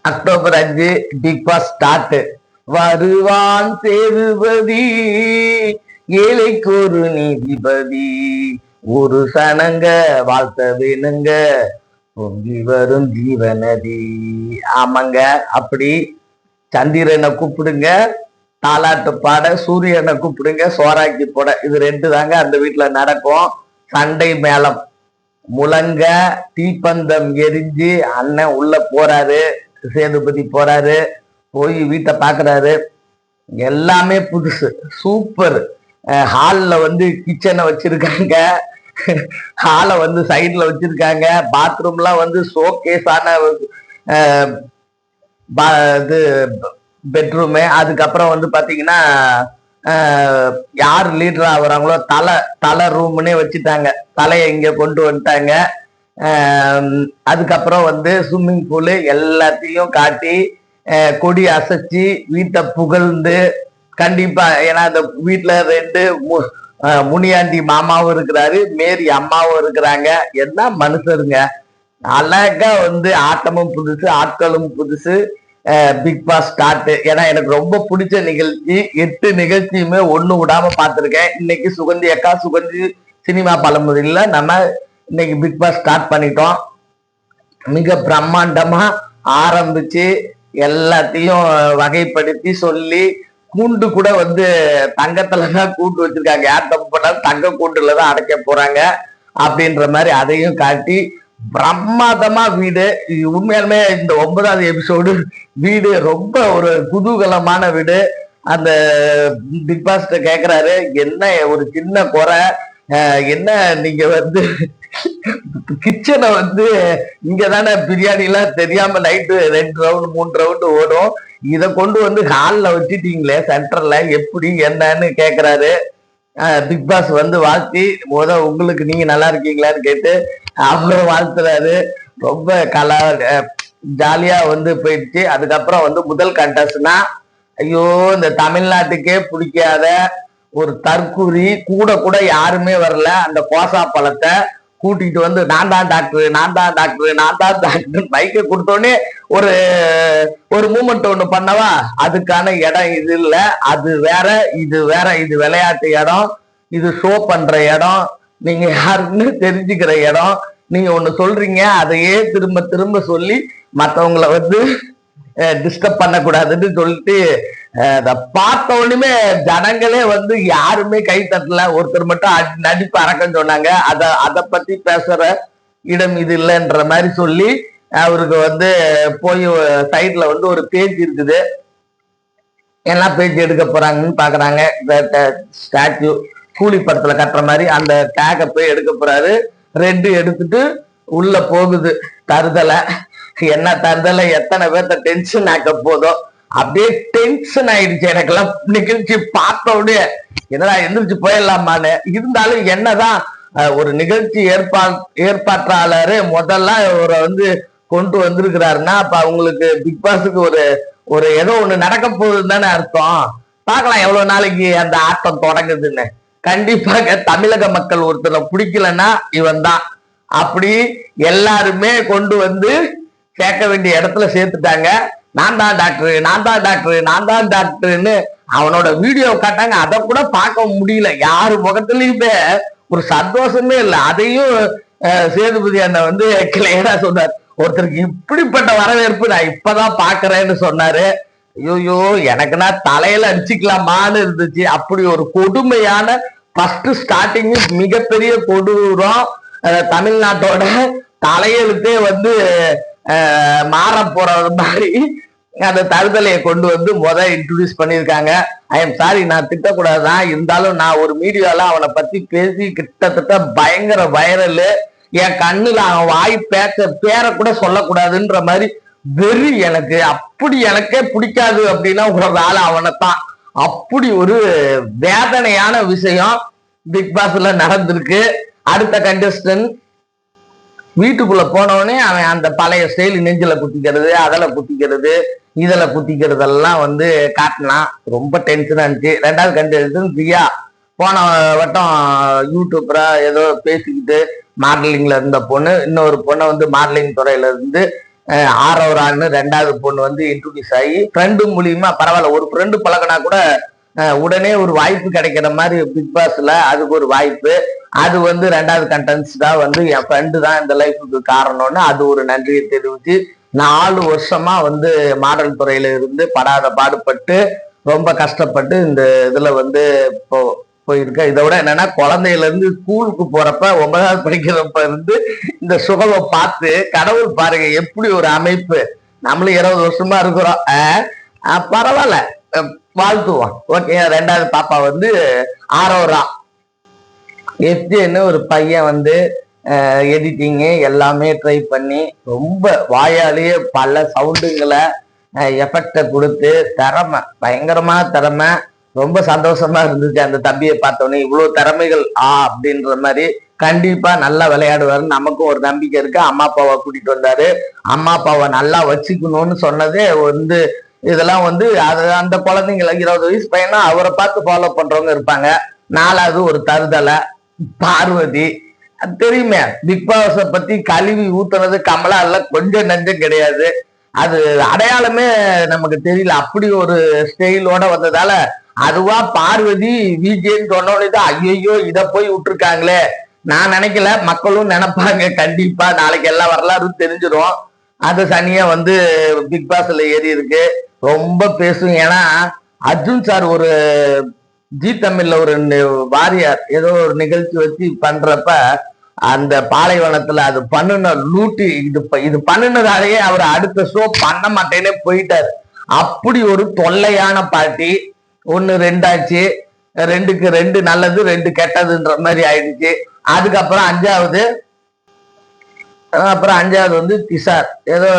October 5 big boss start. வருவான் சேதுபதி, ஏழைக்கு ஒரு நீதிபதி, ஒரு சனங்க வாழ்த்த வேணுங்க, பொங்கி வரும் ஜீவநதி. ஆமாங்க, அப்படி சந்திரனை கூப்பிடுங்க தாலாட்டு பாட, சூரியனை கூப்பிடுங்க சோறாக்கி போட. இது ரெண்டு தாங்க அந்த வீட்டுல நடக்கும். சண்டை மேளம் முழங்க, தீப்பந்தம் எரிஞ்சு அண்ணன் உள்ள போறாரு, சேதுபதி போறாரு, போய் வீட்டை பாக்குறாரு. எல்லாமே புதுசு, சூப்பர். ஹால்ல வந்து கிச்சனை வச்சிருக்காங்க, ஹாலை வந்து சைட்ல வச்சிருக்காங்க. பாத்ரூம்லாம் வந்து ஷோகேஸான இது பெட்ரூமு. அதுக்கப்புறம் வந்து பாத்தீங்கன்னா யார் லீடரா ஆகுறாங்களோ தலை ரூம்னே வச்சுட்டாங்க, தலையை இங்க கொண்டு வந்துட்டாங்க. அதுக்கப்புறம் வந்து ஸ்விம்மிங் பூலு எல்லாத்தையும் காட்டி கொடி அசைச்சு வீட்டை புகழ்ந்து, கண்டிப்பா ஏன்னா அந்த வீட்டுல ரெண்டு முனியாண்டி மாமாவும் இருக்கிறாரு, மேரி அம்மாவும் இருக்கிறாங்க. என்ன மனுஷருங்க, அழகா வந்து ஆட்டமும் புதுசு ஆட்களும் புதுசு. Big boss start. ஏன்னா எனக்கு ரொம்ப பிடிச்ச நிகழ்ச்சி. 8 நிகழ்ச்சியுமே ஒண்ணு விடாம பார்த்திருக்கேன். இன்னைக்கு சுகந்தி அக்கா சுகந்தி சினிமா பழமுறையில நம்ம இன்னைக்கு பிக் பாஸ் ஸ்டார்ட் பண்ணிட்டோம். மிக பிரம்மாண்டமா ஆரம்பிச்சு எல்லாத்தையும் வகைப்படுத்தி சொல்லி, கூண்டு கூட வந்து தங்கத்துலதான் கூண்டு வச்சிருக்காங்க. யார் தப்பு பண்ணாலும் தங்க கூண்டுலதான் அடைக்க போறாங்க அப்படின்ற மாதிரி அதையும் காட்டி பிரம்மாதமா வீடு. உண்மையாலுமே இந்த 9வது எபிசோடு வீடு ரொம்ப ஒரு குதூகலமான வீடு. அந்த பிக் பாஸ் கேக்குறாரு, என்ன ஒரு சின்ன குறை, என்ன நீங்க வந்து கிச்சனை வந்து இங்கதானே பிரியாணி எல்லாம் தெரியாம நைட்டு 2 ரவுண்டு 3 ரவுண்டு ஓடும், இதை கொண்டு வந்து ஹால்ல வச்சுட்டீங்களே சென்டர்ல, எப்படி என்னன்னு கேக்குறாரு. பிக் பாஸ் வந்து வாழ்த்தி உங்களுக்கு நீங்க நல்லா இருக்கீங்களான்னு கேட்டு அப்புறம் வாழ்த்துறாரு. ரொம்ப ஜாலியா வந்து போயிடுச்சு. அதுக்கப்புறம் வந்து முதல் கண்டஸ்ட்னா, ஐயோ இந்த தமிழ்நாட்டுக்கே பிடிக்காத ஒரு தற்குறி கூட யாருமே வரல. அந்த கோசா பழத்தை கூட்டிட்டு வந்து நான் தான் டாக்டர் நான் தான் டாக்டர் நான் தான் டாக்டர் பைக்கை கொடுத்தோடனே ஒரு மூமெண்ட் ஒண்ணு பண்ணவா, அதுக்கான இடம் இது இல்ல, அது வேற இது வேற. இது விளையாட்டு இடம், இது ஷோ பண்ற இடம், நீங்க யாருன்னு தெரிஞ்சுக்கிற இடம். நீங்க ஒண்ணு சொல்றீங்க, அதையே திரும்ப திரும்ப சொல்லி மற்றவங்களை வந்து டிஸ்டர்ப் பண்ணக்கூடாதுன்னு சொல்லிட்டு அதை பார்த்த உடனே ஜனங்களே வந்து யாருமே கை தட்டல. ஒருத்தர் மட்டும் நடிப்பு அறக்கன்னு சொன்னாங்க. அதை பத்தி பேசுற இடம் இது இல்லைன்ற மாதிரி சொல்லி அவருக்கு வந்து போய் சைட்ல வந்து ஒரு பேஜ் இருக்குது. என்ன பேஜ் எடுக்க போறாங்கன்னு பாக்குறாங்க. ஸ்டாச்சு கூலி படத்துல கட்டுற மாதிரி அந்த டேக போய் எடுக்க போறாரு. ரெண்டு எடுத்துட்டு உள்ள போகுது. தருதலை என்ன தருதலை, எத்தனை பேர்த்த டென்ஷன் ஆக்க போதும். அப்படியே டென்ஷன் ஆயிடுச்சு எனக்கெல்லாம் நிகழ்ச்சி பார்த்த உடனே. என்னடா எந்திரிச்சு போயிடலாமான்னு. இருந்தாலும் என்னதான் ஒரு நிகழ்ச்சி ஏற்பாட்டாளரு முதல்ல ஒரு வந்து கொண்டு வந்திருக்கிறாருன்னா, அப்ப அவங்களுக்கு பிக் பாஸுக்கு ஒரு ஏதோ ஒண்ணு நடக்க போகுதுன்னு தானே அர்த்தம். பார்க்கலாம் எவ்வளவு நாளைக்கு அந்த ஆட்டம் தொடங்குதுன்னு. கண்டிப்பாக தமிழக மக்கள் ஒருத்தரை பிடிக்கலன்னா இவன் தான். அப்படி எல்லாருமே கொண்டு வந்து சேர்க்க வேண்டிய இடத்துல சேர்த்துட்டாங்க. நான் தான் டாக்டர் நான் தான் டாக்டர் நான் தான் டாக்டர்னு அவனோட வீடியோ காட்டாங்க. அதை கூட பார்க்க முடியல, யாரு முகத்துலயுமே ஒரு சந்தோஷமே இல்லை. அதையும் சேதுபதி அண்ணன் வந்து கிளியரா சொன்னார், ஒருத்தருக்கு இப்படிப்பட்ட வரவேற்பு நான் இப்பதான் பாக்குறேன்னு சொன்னாரு. ஐயோ எனக்குன்னா தலையில அடிச்சுக்கலாமான்னு இருந்துச்சு. அப்படி ஒரு கொடுமையான ஃபர்ஸ்ட் ஸ்டார்டிங் மிகப்பெரிய கொடூரம். தமிழ்நாட்டோட தலையெழுத்தே வந்து மாற போறது மாதிரி அந்த தருதலையை கொண்டு வந்து இன்ட்ரோடியூஸ் பண்ணியிருக்காங்க. ஐ எம் சாரி, நான் திட்டக்கூடாதுதான், இருந்தாலும் நான் ஒரு மீடியால அவனை பத்தி பேசி கிட்டத்தட்ட பயங்கர வைரல். என் கண்ணுல அவன் வாய் பேர கூட சொல்லக்கூடாதுன்ற மாதிரி வெறி எனக்கு. அப்படி எனக்கே பிடிக்காது அப்படின்னா ஒரு வேலை அவனைத்தான். அப்படி ஒரு வேதனையான விஷயம் பிக் பாஸ்ல நடந்திருக்கு. அடுத்த கண்டஸ்டன்ட் வீட்டுக்குள்ள போனவனே அவன் அந்த பழைய ஸ்டைல் நெஞ்சில குத்திக்கிறது, அதில் குத்திக்கிறது, இதில் குத்திக்கிறதெல்லாம் வந்து காட்டினான். ரொம்ப டென்ஷனா இருந்துச்சு. 2வது கண்டஸ்டன்ட் தியா. போன வட்டம் யூடியூபரா ஏதோ பேசிக்கிட்டு மாடலிங்ல இருந்த பொண்ணு, இன்னொரு பொண்ணை வந்து மாடலிங் துறையில இருந்து ஆரோரான்னு 2வது பொண்ணு வந்து இன்ட்ரோடியூஸ் ஆகி ஃப்ரெண்டு மூலியமா பரவாயில்ல, ஒரு ஃப்ரெண்டு பழகினா கூட உடனே ஒரு வாய்ப்பு கிடைக்கிற மாதிரி பிக் பாஸ்ல அதுக்கு ஒரு வாய்ப்பு. அது வந்து 2வது கண்டன்ஸ் தான் வந்து என் ஃப்ரெண்டு தான் இந்த லைஃபுக்கு காரணம்னு அது ஒரு நன்றியை தெரிவிச்சு 4 வருஷமா வந்து மாடல் துறையில இருந்து படாத பாடுபட்டு ரொம்ப கஷ்டப்பட்டு இந்த இதுல வந்து இப்போ போயிருக்க. இதை விட என்னன்னா, குழந்தையில இருந்து ஸ்கூலுக்கு போறப்ப 9வது படிக்கிறப்ப இருந்து இந்த சுகவை பார்த்து கடவுள் பாருங்க எப்படி ஒரு அமைப்பு. நம்மளும் 20 வருஷமா இருக்கிறோம், பரவாயில்ல, வாழ்த்துவோம். ஓகே. 2வது பாப்பா வந்து ஆரோரா. எஸ்ஜேன்னு ஒரு பையன் வந்து எடிட்டிங்கு எல்லாமே ட்ரை பண்ணி ரொம்ப வாயாலேயே பல சவுண்டுங்களை எஃபெக்டை கொடுத்து திறமை, பயங்கரமான திறமை. ரொம்ப சந்தோஷமா இருந்துச்சு அந்த தம்பியை பார்த்தோன்னே. இவ்வளவு திறமைகள் அப்படின்ற மாதிரி. கண்டிப்பா நல்லா விளையாடுவாருன்னு நமக்கும் ஒரு நம்பிக்கை இருக்கு. அம்மா அப்பாவை கூட்டிட்டு வந்தாரு. அம்மா அப்பாவை நல்லா வச்சுக்கணும்னு சொன்னதே வந்து இதெல்லாம் வந்து அது அந்த குழந்தைங்களை 20 வயசு பையனா அவரை பார்த்து ஃபாலோ பண்றவங்க இருப்பாங்க. 4வது ஒரு தருதலை பார்வதி. தெரியுமே, பிக் பாஸ பத்தி கழுவி ஊத்துனது கமலா இல்ல, கொஞ்சம் நஞ்சம் கிடையாது. அது அடையாளமே நமக்கு தெரியல, அப்படி ஒரு ஸ்டைலோட வந்ததால அதுவா பார்வதி விஜேன்னு சொன்னோடனே ஐயோ இத போய் விட்டுருக்காங்களே. நான் நினைக்கல, மக்களும் நினைப்பாங்க. கண்டிப்பா நாளைக்கு எல்லா வரலாறும் தெரிஞ்சிடும். அது சனியா வந்து பிக் பாஸ்ல ஏறி இருக்கு. ரொம்ப பேசும். ஏன்னா அர்ஜுன் சார் ஒரு ஜி தமிழ்ல ஒரு வாரியார் ஏதோ ஒரு நிகழ்ச்சி வச்சு பண்றப்ப அந்த பாலைவனத்துல அது பண்ணுன லூட்டி இது பண்ணுனதாலேயே அவர் அடுத்த ஷோ பண்ண மாட்டேன்னே போயிட்டாரு. அப்படி ஒரு தொல்லையான பாட்டி. 1 2 ஆச்சு, 2க்கு 2 நல்லது 2 கெட்டதுன்ற மாதிரி ஆயிடுச்சு. அதுக்கப்புறம் 5வது வந்து திசார். ஏதோ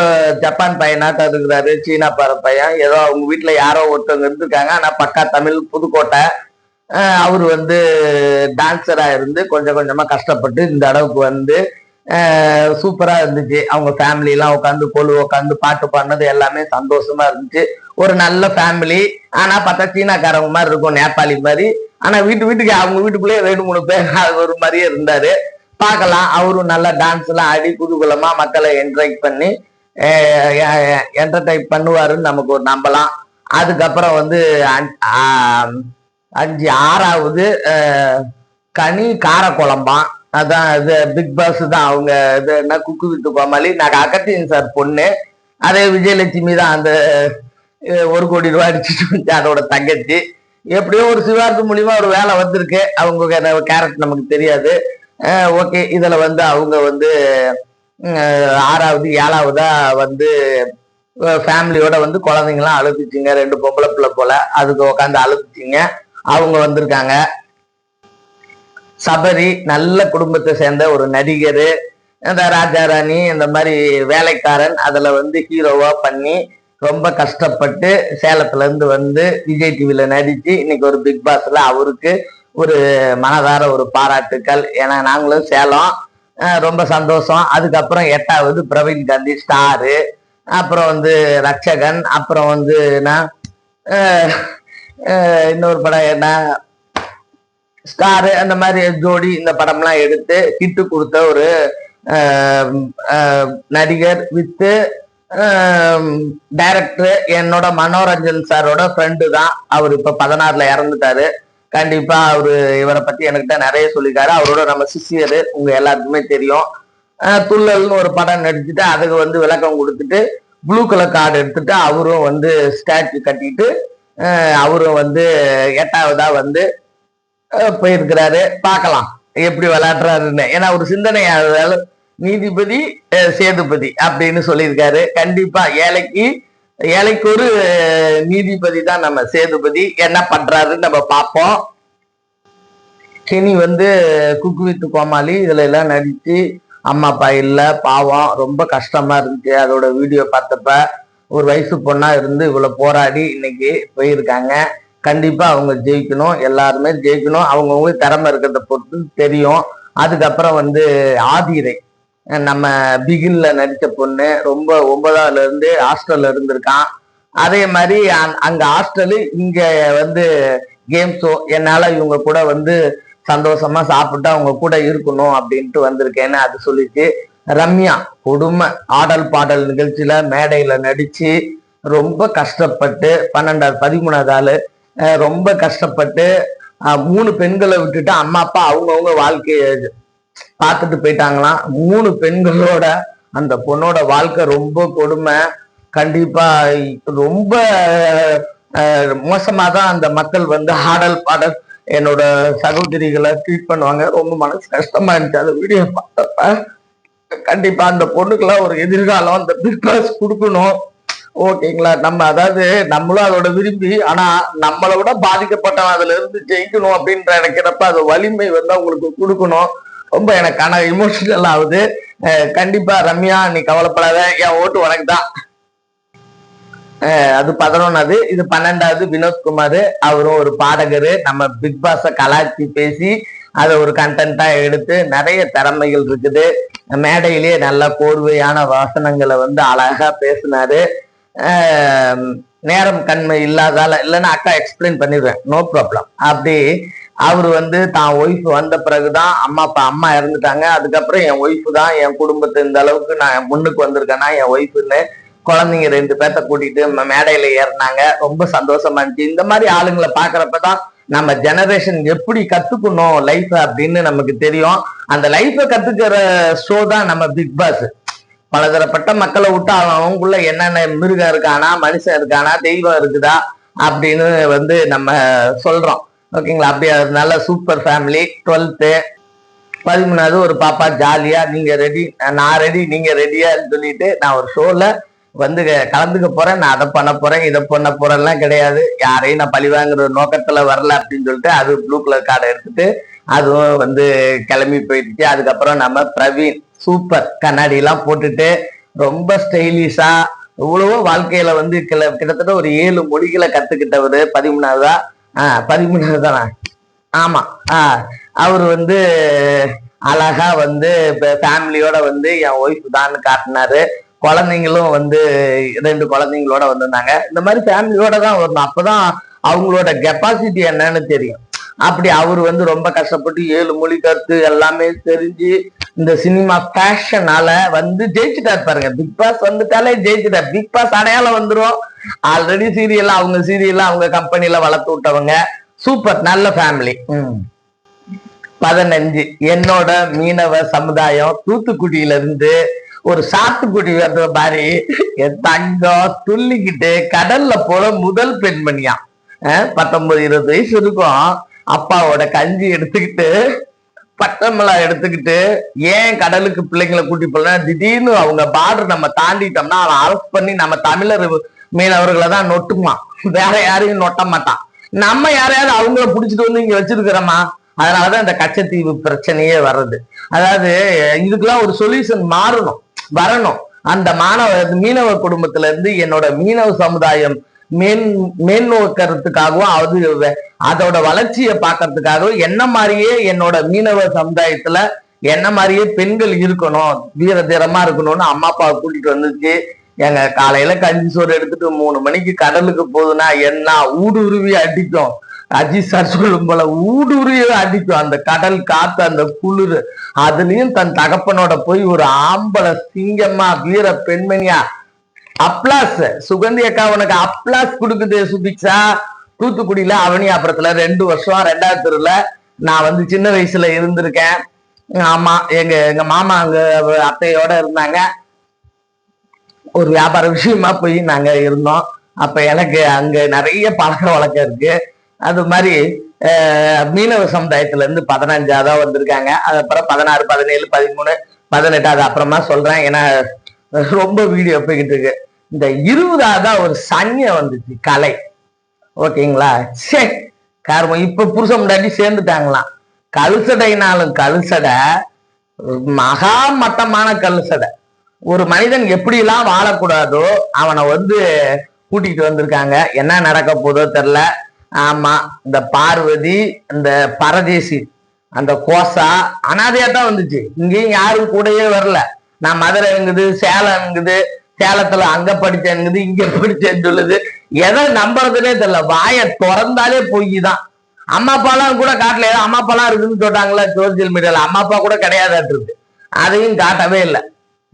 ஜப்பான் பையனாட்டம் இருக்கிறாரு, சீனா பாற பையன். ஏதோ அவங்க வீட்டுல யாரோ ஒருத்தவங்க இருந்திருக்காங்க, ஆனா பக்கா தமிழ், புதுக்கோட்டை. அவர் வந்து டான்ஸரா இருந்து கொஞ்சம் கொஞ்சமா கஷ்டப்பட்டு இந்த அளவுக்கு வந்து சூப்பரா இருந்துச்சு. அவங்க ஃபேமிலி எல்லாம் உட்காந்து பாட்டு பாடினது எல்லாமே சந்தோஷமா இருந்துச்சு. ஒரு நல்ல ஃபேமிலி. ஆனா பார்த்தா சீனாக்காரங்க மாதிரி இருக்கும், நேபாளி மாதிரி. ஆனா வீட்டுக்கு அவங்க வீட்டுக்குள்ளேயே 2 3 பேர் அது ஒரு மாதிரியே இருந்தாரு. பார்க்கலாம். அவரும் நல்லா டான்ஸ் எல்லாம் ஆடி குதூகலமா மக்களை என்டர்டைன் பண்ணுவாருன்னு நமக்கு ஒரு நம்பலாம். அதுக்கப்புறம் வந்து 6வது கனி கார குழம்பான். அதான் இது பிக் பாஸ் தான். அவங்க இது என்ன குக்கு வித்து கோமாளி. நாங்க அகத்தியன் சார் பொண்ணு. அதே விஜயலட்சுமி தான் அந்த 1 கோடி ரூபாய் அடிச்சுட்டு அதோட தங்கச்சி. எப்படியோ ஒரு சிவார்த்து மூலியமா ஒரு வேலை வந்திருக்கு. அவங்க கேரக்டர் நமக்கு தெரியாது. ஓகே. இதுல வந்து அவங்க வந்து 6வது 7வதா வந்து ஃபேமிலியோட வந்து குழந்தைங்களாம் அழுத்துச்சிங்க. 2 பொம்பளை பிள்ளை போல அதுக்கு உட்காந்து அழுத்துச்சிங்க. அவங்க வந்திருக்காங்க. சபரி நல்ல குடும்பத்தை சேர்ந்த ஒரு நடிகர். இந்த ராஜா ராணி இந்த மாதிரி வேலைக்காரன் அதுல வந்து ஹீரோவா பண்ணி ரொம்ப கஷ்டப்பட்டு சேலத்துல இருந்து வந்து விஜய் டிவில நடிச்சு இன்னைக்கு ஒரு பிக் பாஸ்ல அவருக்கு ஒரு மனதார ஒரு பாராட்டுக்கள். ஏன்னா நாங்களும் சேலம், ரொம்ப சந்தோஷம். அதுக்கப்புறம் 8வது பிரவீன் காந்தி ஸ்டாரு. அப்புறம் வந்து ரட்சகன். அப்புறம் வந்து இன்னொரு படம் என்ன ஸ்டாரு. அந்த மாதிரி ஜோடி இந்த படம்லாம் எடுத்து ஹிட்டு கொடுத்த ஒரு நடிகர் வித்து டைரக்டர். என்னோட மனோரஞ்சன் சாரோட ஃப்ரெண்டு தான். அவர் இப்ப 16ல இறந்துட்டாரு. கண்டிப்பா இவரை பத்தி எனக்கிட்ட நிறைய சொல்லியிருக்காரு. அவரோட நம்ம சிஷியரு, உங்க எல்லாருக்குமே தெரியும். துள்ளல்னு ஒரு படம் நடிச்சுட்டு அதுக்கு வந்து விளக்கம் கொடுத்துட்டு ப்ளூ கலர் கார்டு எடுத்துட்டு அவரும் வந்து ஸ்டாச்சு கட்டிட்டு அவரும் வந்து 8வதா வந்து போயிருக்கிறாரு. பார்க்கலாம் எப்படி விளையாடுறாருன்னு. ஏன்னா ஒரு சிந்தனையாளர் நீதிபதி சேதுபதி அப்படின்னு சொல்லியிருக்காரு. கண்டிப்பா ஏழைக்கு ஒரு நீதிபதி தான் நம்ம சேதுபதி. என்ன பண்றாருன்னு நம்ம பார்ப்போம். இனி வந்து குக்கு வித்து கோமாளி இதுல எல்லாம் நடிச்சு அம்மா அப்பா இல்ல, பாவம், ரொம்ப கஷ்டமா இருந்துச்சு. அதோட வீடியோ பார்த்தப்ப ஒரு வயசு பொண்ணா இருந்து இவ்வளவு போராடி இன்னைக்கு போயிருக்காங்க. கண்டிப்பா அவங்க ஜெயிக்கணும், எல்லாருமே ஜெயிக்கணும். அவங்கவுங்களுக்கு திறமை இருக்கிறத பொறுத்து தெரியும். அதுக்கப்புறம் வந்து ஆதிரை, நம்ம பிகில்ல நடிச்ச பொண்ணு, ரொம்ப 9வதுல இருந்து ஹாஸ்டல்ல இருந்திருக்கான். அதே மாதிரி அங்க ஹாஸ்டலு, இங்க வந்து கேம் ஷோ. என்னால இவங்க கூட வந்து சந்தோஷமா சாப்பிட்டு அவங்க கூட இருக்கணும் அப்படின்ட்டு வந்திருக்கேன்னு அது சொல்லிச்சு. ரம்யா கொடுமை. ஆடல் பாடல் நிகழ்ச்சியில மேடையில நடிச்சு ரொம்ப கஷ்டப்பட்டு 12வது 13வது ஆளு ரொம்ப கஷ்டப்பட்டு 3 பெண்களை விட்டுட்டு அம்மா அப்பா அவங்கவுங்க வாழ்க்கைய பார்த்துட்டு போயிட்டாங்களாம். 3 பெண்களோட அந்த பொண்ணோட வாழ்க்கை ரொம்ப கொடுமை. கண்டிப்பா ரொம்ப மோசமா தான் அந்த மக்கள் வந்து ஆடல் பாடல் என்னோட சகோதரிகளை ட்ரீட் பண்ணுவாங்க. ரொம்ப மனசு கஷ்டமா இருந்துச்சு அந்த வீடியோ பார்த்தப்ப. கண்டிப்பா அந்த பொண்ணுக்கெல்லாம் ஒரு எதிர்காலம் அந்த பிக் பாஸ் கொடுக்கணும். ஓகேங்களா? நம்ம அதாவது நம்மளும் அதோட விரும்பி, ஆனா நம்மளை விட பாதிக்கப்பட்டவன் அதுல இருந்து ஜெயிக்கணும் அப்படின்ற நினைக்கிறப்ப அது வலிமை வந்து அவங்களுக்கு கொடுக்கணும். ரொம்ப எனக்கான இமோஷனல் ஆகுது. கண்டிப்பா ரம்யா, நீ கவலைப்படாத, என் ஓட்டு உனக்கு தான். அது 11வது. இது 12வது வினோத்குமார். அவரும் ஒரு பாடகர். நம்ம பிக் பாஸ கலாச்சி பேசி அதை ஒரு கண்டென்ட்டா எடுத்து நிறைய திறமைகள் இருக்குது. மேடையிலேயே நல்ல கோர்வையான வாசனங்களை வந்து அழகா பேசினாரு. நேரம் கண்மை இல்லாதால, இல்லைன்னா அக்கா எக்ஸ்பிளைன் பண்ணிடுவேன், நோ ப்ராப்ளம். அப்படி அவரு வந்து தான் ஒய்ஃப் வந்த பிறகுதான் அம்மா இறந்துட்டாங்க, அதுக்கப்புறம் என் ஒய்ஃபு தான் என் குடும்பத்தை இந்த அளவுக்கு நான் முன்னுக்கு வந்திருக்கேன்னா என் ஒய்ஃபுன்னு குழந்தைங்க 2 பேர்த்த கூட்டிட்டு மேடையில ஏறினாங்க. ரொம்ப சந்தோஷமா இருந்துச்சு. இந்த மாதிரி ஆளுங்களை பாக்குறப்பதான் நம்ம ஜெனரேஷன் எப்படி கத்துக்கணும் லைஃப் அப்படின்னு நமக்கு தெரியும். அந்த லைஃபை கத்துக்கிற ஷோ தான் நம்ம பிக் பாஸ். பலதரப்பட்ட மக்களை விட்டு அவங்களுக்குள்ள என்னென்ன மிருகம் இருக்கானா, மனுஷன் இருக்கானா, தெய்வம் இருக்குதா அப்படின்னு வந்து நம்ம சொல்றோம். ஓகேங்களா? அப்படி நல்ல சூப்பர் ஃபேமிலி. 12th 13வது ஒரு பாப்பா ஜாலியா, நீங்க ரெடி, நான் ரெடி, நீங்க ரெடியான்னு சொல்லிட்டு நான் ஒரு ஷோல வந்து கலந்துக்க போறேன், நான் அதை பண்ண போறேன், இதை பண்ண போறேன்லாம் கிடையாது. யாரையும் நான் பழி வாங்குற நோக்கத்துல வரல அப்படின்னு சொல்லிட்டு அது ப்ளூ கலர் கார்டை எடுத்துட்டு அதுவும் வந்து கிளம்பி போயிடுச்சு. அதுக்கப்புறம் நம்ம பிரவீன் சூப்பர் கண்ணாடி எல்லாம் போட்டுட்டு ரொம்ப ஸ்டைலிஷா இவ்வளவோ வாழ்க்கையில வந்து கிட்டத்தட்ட ஒரு 7 மொழிகளை கத்துக்கிட்டவரு. 13வது 13வது தானே? ஆமா. அவரு வந்து அழகா வந்து ஃபேமிலியோட வந்து என் ஒய்ஃப் தான் காட்டினாரு. குழந்தைங்களும் வந்து 2 குழந்தைங்களோட வந்திருந்தாங்க. இந்த மாதிரி ஃபேமிலியோட தான் வரணும், அப்பதான் அவங்களோட கெப்பாசிட்டி என்னன்னு தெரியும். அப்படி அவரு வந்து ரொம்ப கஷ்டப்பட்டு 7 மொழி கருத்து எல்லாமே தெரிஞ்சு இந்த சினிமா பேஷனால வந்து ஜெயிச்சுட்டாரு பாருங்க. பிக் பாஸ் வந்துட்டாலே ஜெயிச்சுட்டார். பிக் பாஸ் அடையாளம் வந்துரும். ஆல்ரெடி சீரியல் அவங்க கம்பெனில வளர்த்து விட்டவங்க. சூப்பர், நல்ல ஃபேமிலி. 15 என்னோட மீனவ சமுதாயம் தூத்துக்குடியில இருந்து ஒரு சாத்துக்குடி வர்ற மாதிரி என் தங்கம் துள்ளிக்கிட்டு கடல்ல போல முதல் பெண்மணியா. 19-20 வயசு இருக்கும். அப்பாவோட கஞ்சி எடுத்துக்கிட்டு பட்டமலா எடுத்துக்கிட்டு ஏன் கடலுக்கு பிள்ளைங்களை கூட்டி போல, திடீர்னு அவங்க பார்டர் நம்ம தாண்டிட்டோம்னா அவன் அரெஸ்ட் பண்ணி நம்ம தமிழர் மீனவர்களை தான் நொட்டுமா, வேற யாரையும் நொட்ட மாட்டான். நம்ம யாரையாவது அவங்கள புடிச்சிட்டு வந்து இங்க வச்சிருக்கிறோமா? அதனாலதான் இந்த கச்சத்தீவு பிரச்சனையே வர்றது. அதாவது இதுக்கெல்லாம் ஒரு சொல்யூஷன் வரணும். அந்த மீனவ குடும்பத்துல இருந்து என்னோட மீனவ சமுதாயம் மேன்னோக்கிறதுக்காகவும் அதோட வளர்ச்சியை பார்க்கறதுக்காகவும் என்ன மாதிரியே என்னோட மீனவ சமுதாயத்துல என்ன மாதிரியே பெண்கள் இருக்கணும், வீர தீரமா இருக்கணும்னு அம்மா அப்பா கூட்டிட்டு வந்துச்சு. எங்க காலையில கஞ்சி சோறு எடுத்துட்டு 3 மணிக்கு கடலுக்கு போகுதுன்னா என்ன ஊடுருவி அடிக்கும். அஜித் சார் சொல்லும் போல ஊடுருவி அடிக்கும் அந்த கடல் காத்து, அந்த குளிர். அதுலயும் தன் தகப்பனோட போய் ஒரு ஆம்பளை சிங்கம்மா வீர பெண்மணியா அப்ளாஸ். சுகந்தி அக்கா உனக்கு அப்ளாஸ் கொடுக்குது சுபிக்ஷா. தூத்துக்குடியில அவனியாபுரத்துல 2 வருஷம் 2வது தெருல நான் வந்து சின்ன வயசுல இருந்திருக்கேன். ஆமா, எங்க மாமா அங்க அத்தையோட இருந்தாங்க. ஒரு வியாபார விஷயமா போய் நாங்க இருந்தோம். அப்ப எனக்கு அங்க நிறைய பழக்க வழக்கம் இருக்கு. அது மாதிரி மீனவ சமுதாயத்துல இருந்து 15 வந்திருக்காங்க. அதுக்கப்புறம் 16, 17, 13, 18 அது அப்புறமா சொல்றேன், ஏன்னா ரொம்ப வீடியோ போய்கிட்டு இருக்கு. இந்த 20 ஒரு சன்னிய வந்துச்சு கலை. ஓகேங்களா? சே காரணம் இப்ப புருஷன் முன்னாடி சேர்ந்துட்டாங்களாம். கழுசடைனாலும் கழுசடை, மகா மட்டமான கழுசடை. ஒரு மனிதன் எப்படி எல்லாம் வாழக்கூடாதோ அவனை வந்து கூட்டிட்டு வந்திருக்காங்க. என்ன நடக்க போதோ தெரியல. ஆமா, இந்த பார்வதி, இந்த பரதேசி, அந்த கோசா அனாதையா தான் வந்துச்சு. இங்கேயும் யாரும் கூடயே வரல. நான் மதுரை இருக்குது, சேலம் இருக்குது, சேலத்துல அங்க படிச்சேன்னுது, இங்க படிச்சேன்னு சொல்லுது. எதை நம்புறதுனே தெரியல. வாயை திறந்தாலே பொய் தான். அம்மா அப்பாலாம் கூட காட்டல. அம்மா அப்பாலாம் இருக்குன்னு சொல்றாங்களா சோசியல் மீடியால, அம்மா அப்பா கூட கிடையாதாட்டு இருக்கு. அதையும் காட்டவே இல்லை.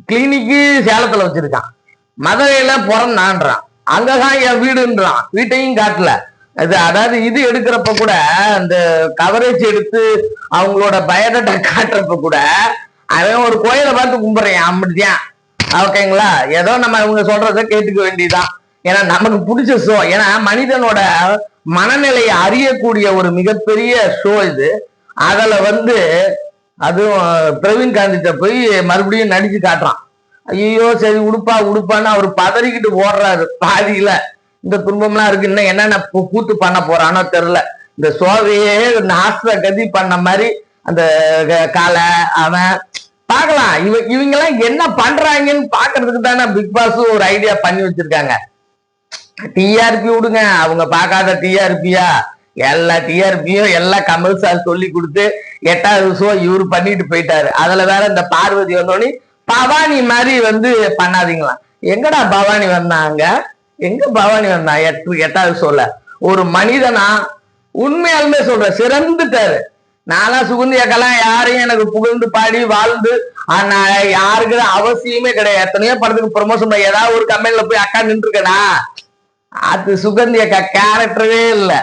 கிளினிக்கு சேலத்துல வச்சிருக்கான், மதுரையில பிறந்தான்றான், அங்கதான் என் வீடுன்றான், வீட்டையும் காட்டல. அதாவது இது எடுக்கிறப்ப கூட அந்த கவரேஜ் எடுத்து அவங்களோட பயோடேட்டா காட்டுறப்ப கூட அவன் ஒரு கோயிலை பார்த்து கும்பிடுறேன் அப்படிதான். ஓகேங்களா, ஏதோ நம்ம இவங்க சொல்றத கேட்டுக்க வேண்டியதான். ஏன்னா நமக்கு பிடிச்ச ஷோ. ஏன்னா மனிதனோட மனநிலையை அறியக்கூடிய ஒரு மிகப்பெரிய ஷோ இது. அதுல அதுவும் பிரவீன் காந்திட்ட போய் மறுபடியும் நடிச்சு காட்டுறான். ஐயோ சரி உடுப்பான்னு அவர் பதறிக்கிட்டு ஓடுறாரு பாதியில. இந்த துன்பம்லாம் இருக்கு, இன்னும் என்னென்ன கூத்து பண்ண போறானோ தெரியல. இந்த ஷோவையே நாஸ்திர கதி பண்ண மாதிரி அந்த காலை அவன் பார்க்கலாம். இவங்க எல்லாம் என்ன பண்றாங்கன்னு பாக்குறதுக்கு தானே பிக் பாஸ் ஒரு ஐடியா பண்ணி வச்சிருக்காங்க. டிஆர்பி விடுங்க, அவங்க பார்க்காத டிஆர்பியா? எல்லா டிஆர்பியும் எல்லா கமல் சார் சொல்லி கொடுத்து 8வது ஷோ இவரு பண்ணிட்டு போயிட்டாரு. அதுல வேற இந்த பார்வதி வந்தோடனே பவானி மாதிரி பண்ணாதீங்களா. எங்கடா பவானி வந்தாங்க? எங்க பவானி வந்தா 8வது ஷோல? ஒரு மனிதனா உண்மையாலுமே சொல்ற சிறந்துட்டாரு. நானா சுகுந்தி அக்கெல்லாம் யாரையும் எனக்கு புகழ்ந்து பாடி வாழ்ந்து யாருக்கு அவசியமே கிடையாது. எத்தனையோ படத்துக்கு ப்ரொமோஷன் ஏதாவது ஒரு கம்பெனில போய் அக்கா நின்று இருக்கனா? அது சுகந்தி அக்கா கேரக்டரே இல்லை.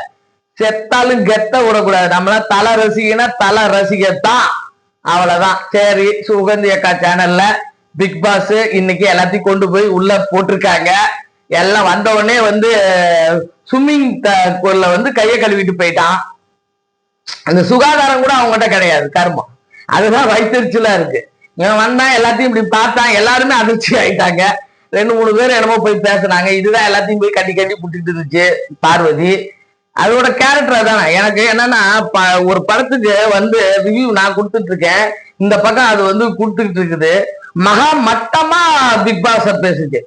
செத்தாலும் கெத்த விடக்கூடாது. நம்மளாம் தலை ரசிகனா தலை ரசிகத்தான், அவ்வளவுதான். சரி, சுகந்தி அக்கா சேனல்ல பிக் பாஸ் இன்னைக்கு எல்லாத்தையும் கொண்டு போய் உள்ள போட்டிருக்காங்க. எல்லாம் வந்த உடனே ஸ்விம்மிங் பூல்ல கையை கழுவிட்டு போயிட்டான். அந்த சுகாதாரம் கூட அவங்ககிட்ட கிடையாது, கர்மம். அதுதான் வைத்தறிச்சலா இருக்கு. இவன் வந்தா எல்லாத்தையும் இப்படி பார்த்தான், எல்லாருமே அதிர்ச்சி ஆயிட்டாங்க. 2-3 பேர் என்னமோ போய் பேசுனாங்க. இதுதான் எல்லாத்தையும் போய் கட்டி புட்டிட்டு இருந்துச்சு பார்வதி. அதோட கேரக்டர் தானே. எனக்கு என்னன்னா ஒரு படத்துக்கு ரிவ்யூ நான் கொடுத்துட்டு இருக்கேன், இந்த பக்கம் அது கொடுத்துக்கிட்டு இருக்குது. மகா மட்டமா பிக் பாஸ் பேசுச்சு.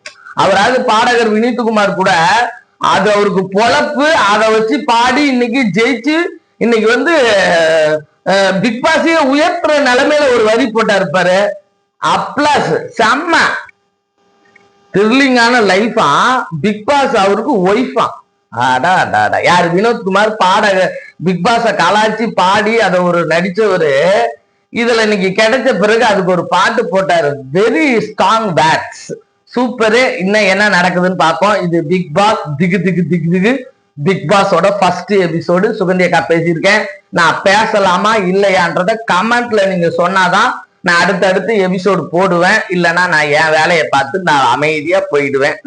அவராது பாடகர் வினீத்குமார் கூட அது அவருக்கு பொழப்பு, அதை வச்சு பாடி இன்னைக்கு ஜெயிச்சு இன்னைக்கு பிக் பாஸையே உயர்த்துற நிலைமையில ஒரு வரி போட்டா இருப்பாரு. அப்ளாஸ் செம்ம த்ரில்லிங்கான லைஃபா. பிக் பாஸ் அவருக்கு ஒய்ஃபா. யாரு? வினோத்குமார் பாடகர் பிக் பாஸ கலாச்சி பாடி அதை ஒரு நடிச்சவரு. இதுல இன்னைக்கு கிடைச்ச பிறகு அதுக்கு ஒரு பாட்டு போட்டாரு. Very strong beats, super. இன்னும் என்ன நடக்குதுன்னு பார்ப்போம். இது பிக் பாஸ் திகு திகு திகு திகு பிக் பாஸோட ஃபர்ஸ்ட் எபிசோடு. சுகந்தி அக்கா பேசியிருக்கேன். நான் பேசலாமா இல்லையான்றத கமெண்ட்ல நீங்க சொன்னாதான் நான் அடுத்தடுத்து எபிசோடு போடுவேன். இல்லைன்னா நான் என் வேலையை பார்த்து நான் அமைதியா போயிடுவேன்.